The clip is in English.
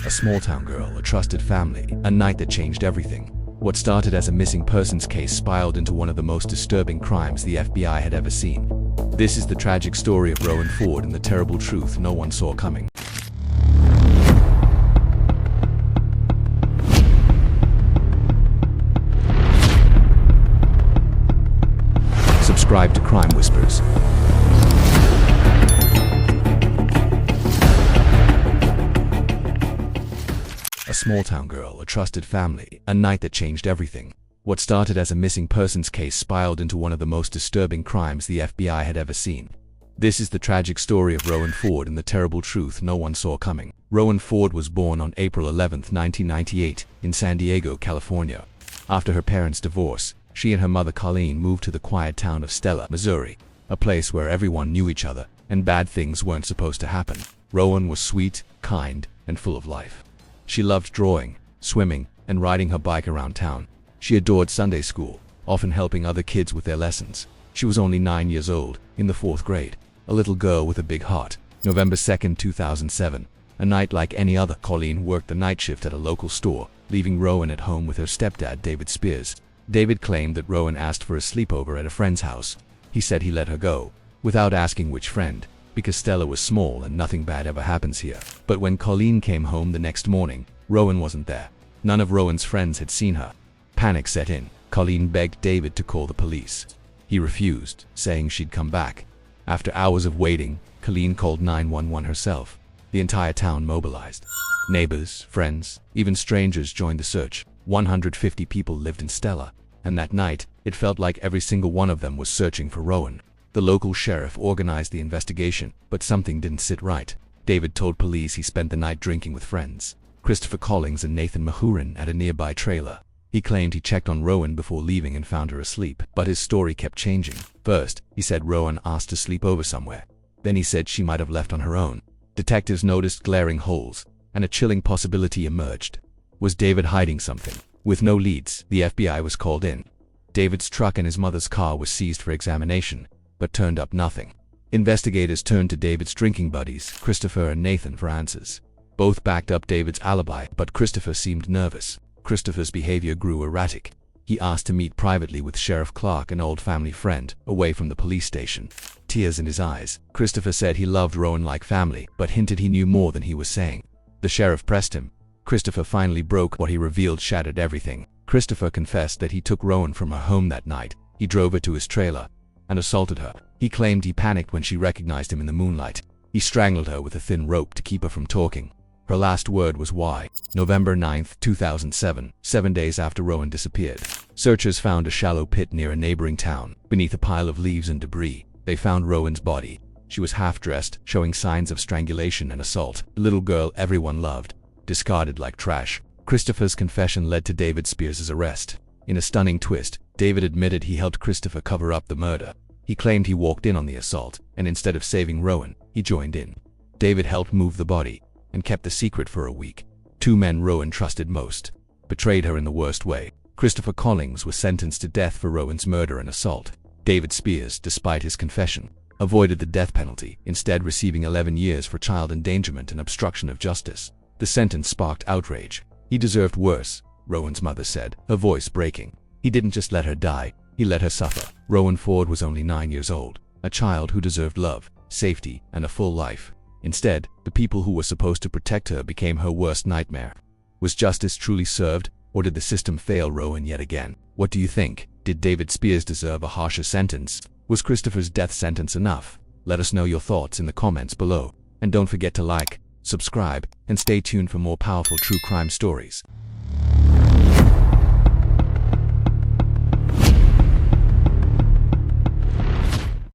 A small-town girl, a trusted family, a night that changed everything. What started as a missing persons case spiraled into one of the most disturbing crimes the FBI had ever seen. This is the tragic story of Rowan Ford and the terrible truth no one saw coming. Subscribe to Crime Whispers. A small-town girl, a trusted family, a night that changed everything. What started as a missing persons case spiraled into one of the most disturbing crimes the FBI had ever seen. This is the tragic story of Rowan Ford and the terrible truth no one saw coming. Rowan Ford was born on April 11, 1998, in San Diego, California. After her parents' divorce, she and her mother Colleen moved to the quiet town of Stella, Missouri, a place where everyone knew each other and bad things weren't supposed to happen. Rowan was sweet, kind, and full of life. She loved drawing, swimming, and riding her bike around town. She adored Sunday school, often helping other kids with their lessons. She was only 9 years old, in the 4th grade, a little girl with a big heart. November 2, 2007, a night like any other. Colleen worked the night shift at a local store, leaving Rowan at home with her stepdad, David Spears. David claimed that Rowan asked for a sleepover at a friend's house. He said he let her go, without asking which friend, because Stella was small and nothing bad ever happens here. But when Colleen came home the next morning, Rowan wasn't there. None of Rowan's friends had seen her. Panic set in. Colleen begged David to call the police. He refused, saying she'd come back. After hours of waiting, Colleen called 911 herself. The entire town mobilized. Neighbors, friends, even strangers joined the search. 150 people lived in Stella, and that night, it felt like every single one of them was searching for Rowan. The local sheriff organized the investigation, but something didn't sit right. David told police he spent the night drinking with friends, Christopher Collings and Nathan Mahurin, at a nearby trailer. He claimed he checked on Rowan before leaving and found her asleep, but his story kept changing. First, he said Rowan asked to sleep over somewhere. Then he said she might have left on her own. Detectives noticed glaring holes, and a chilling possibility emerged. Was David hiding something? With no leads, the FBI was called in. David's truck and his mother's car were seized for examination, but turned up nothing. Investigators turned to David's drinking buddies, Christopher and Nathan, for answers. Both backed up David's alibi, but Christopher seemed nervous. Christopher's behavior grew erratic. He asked to meet privately with Sheriff Clark, an old family friend, away from the police station. Tears in his eyes, Christopher said he loved Rowan like family, but hinted he knew more than he was saying. The sheriff pressed him. Christopher finally broke. What he revealed shattered everything. Christopher confessed that he took Rowan from her home that night. He drove her to his trailer and assaulted her. He claimed he panicked when she recognized him in the moonlight. He strangled her with a thin rope to keep her from talking. Her last word was why. November 9, 2007, 7 days after Rowan disappeared. Searchers found a shallow pit near a neighboring town. Beneath a pile of leaves and debris, they found Rowan's body. She was half-dressed, showing signs of strangulation and assault. The little girl everyone loved, discarded like trash. Christopher's confession led to David Spears' arrest. In a stunning twist, David admitted he helped Christopher cover up the murder. He claimed he walked in on the assault, and instead of saving Rowan, he joined in. David helped move the body, and kept the secret for a week. Two men Rowan trusted most betrayed her in the worst way. Christopher Collings was sentenced to death for Rowan's murder and assault. David Spears, despite his confession, avoided the death penalty, instead receiving 11 years for child endangerment and obstruction of justice. The sentence sparked outrage. He deserved worse, Rowan's mother said, her voice breaking. He didn't just let her die, he let her suffer. Rowan Ford was only 9 years old, a child who deserved love, safety, and a full life. Instead, the people who were supposed to protect her became her worst nightmare. Was justice truly served, or did the system fail Rowan yet again? What do you think? Did David Spears deserve a harsher sentence? Was Christopher's death sentence enough? Let us know your thoughts in the comments below. And don't forget to like, subscribe, and stay tuned for more powerful true crime stories.